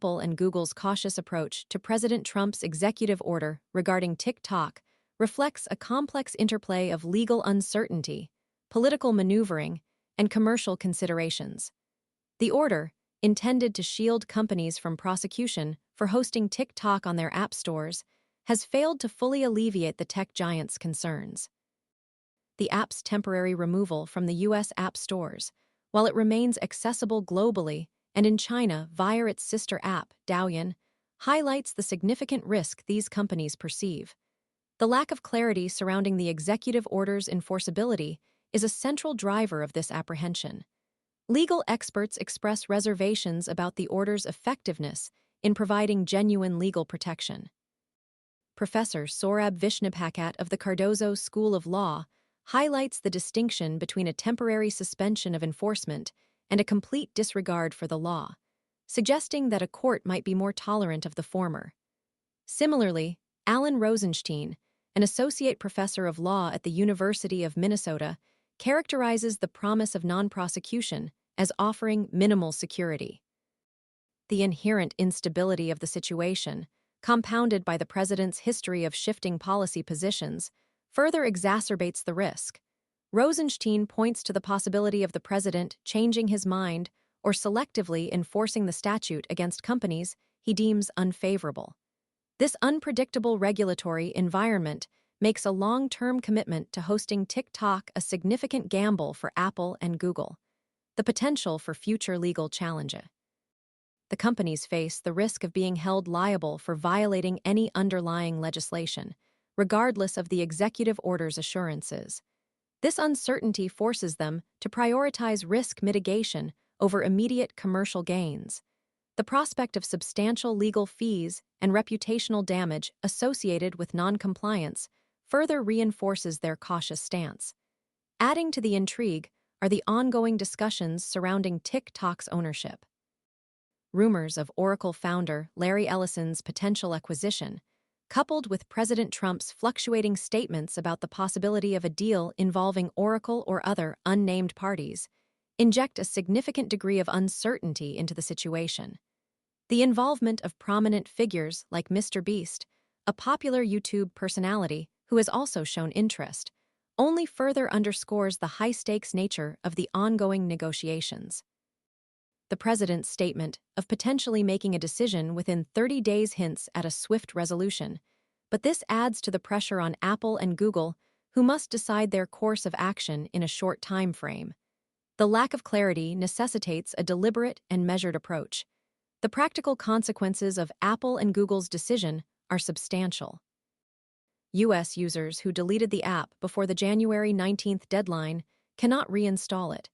Apple and Google's cautious approach to President Trump's executive order regarding TikTok reflects a complex interplay of legal uncertainty, political maneuvering, and commercial considerations. The order, intended to shield companies from prosecution for hosting TikTok on their app stores, has failed to fully alleviate the tech giant's concerns. The app's temporary removal from the U.S. app stores, while it remains accessible globally and in China via its sister app, Douyin, highlights the significant risk these companies perceive. The lack of clarity surrounding the executive order's enforceability is a central driver of this apprehension. Legal experts express reservations about the order's effectiveness in providing genuine legal protection. Professor Saurabh Vishnuphakat of the Cardozo School of Law highlights the distinction between a temporary suspension of enforcement and a complete disregard for the law, suggesting that a court might be more tolerant of the former. Similarly, Alan Rosenstein, an associate professor of law at the University of Minnesota, characterizes the promise of non-prosecution as offering minimal security. The inherent instability of the situation, compounded by the president's history of shifting policy positions, further exacerbates the risk. Rosenstein points to the possibility of the president changing his mind or selectively enforcing the statute against companies he deems unfavorable. This unpredictable regulatory environment makes a long-term commitment to hosting TikTok a significant gamble for Apple and Google. The potential for future legal challenge. The companies face the risk of being held liable for violating any underlying legislation, regardless of the executive order's assurances. This uncertainty forces them to prioritize risk mitigation over immediate commercial gains. The prospect of substantial legal fees and reputational damage associated with noncompliance further reinforces their cautious stance. Adding to the intrigue are the ongoing discussions surrounding TikTok's ownership. Rumors of Oracle founder Larry Ellison's potential acquisition, coupled with President Trump's fluctuating statements about the possibility of a deal involving Oracle or other unnamed parties, inject a significant degree of uncertainty into the situation. The involvement of prominent figures like Mr. Beast, a popular YouTube personality who has also shown interest, only further underscores the high-stakes nature of the ongoing negotiations. The president's statement of potentially making a decision within 30 days hints at a swift resolution, but this adds to the pressure on Apple and Google, who must decide their course of action in a short time frame. The lack of clarity necessitates a deliberate and measured approach. The practical consequences of Apple and Google's decision are substantial. U.S. users who deleted the app before the January 19th deadline cannot reinstall it,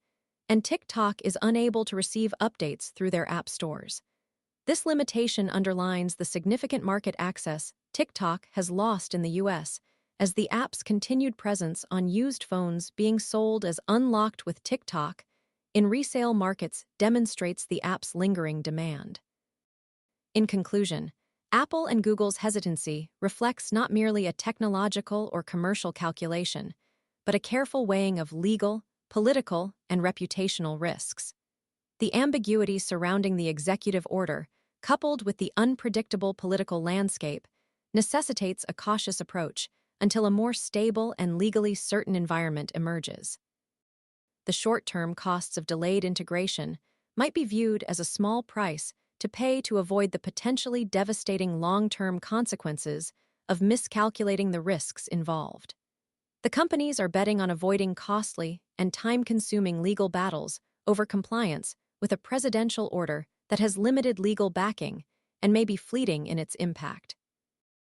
and TikTok is unable to receive updates through their app stores. This limitation underlines the significant market access TikTok has lost in the U.S., as the app's continued presence on used phones being sold as unlocked with TikTok in resale markets demonstrates the app's lingering demand. In conclusion, Apple and Google's hesitancy reflects not merely a technological or commercial calculation, but a careful weighing of legal, political, and reputational risks. The ambiguity surrounding the executive order, coupled with the unpredictable political landscape, necessitates a cautious approach until a more stable and legally certain environment emerges. The short-term costs of delayed integration might be viewed as a small price to pay to avoid the potentially devastating long-term consequences of miscalculating the risks involved. The companies are betting on avoiding costly and time-consuming legal battles over compliance with a presidential order that has limited legal backing and may be fleeting in its impact.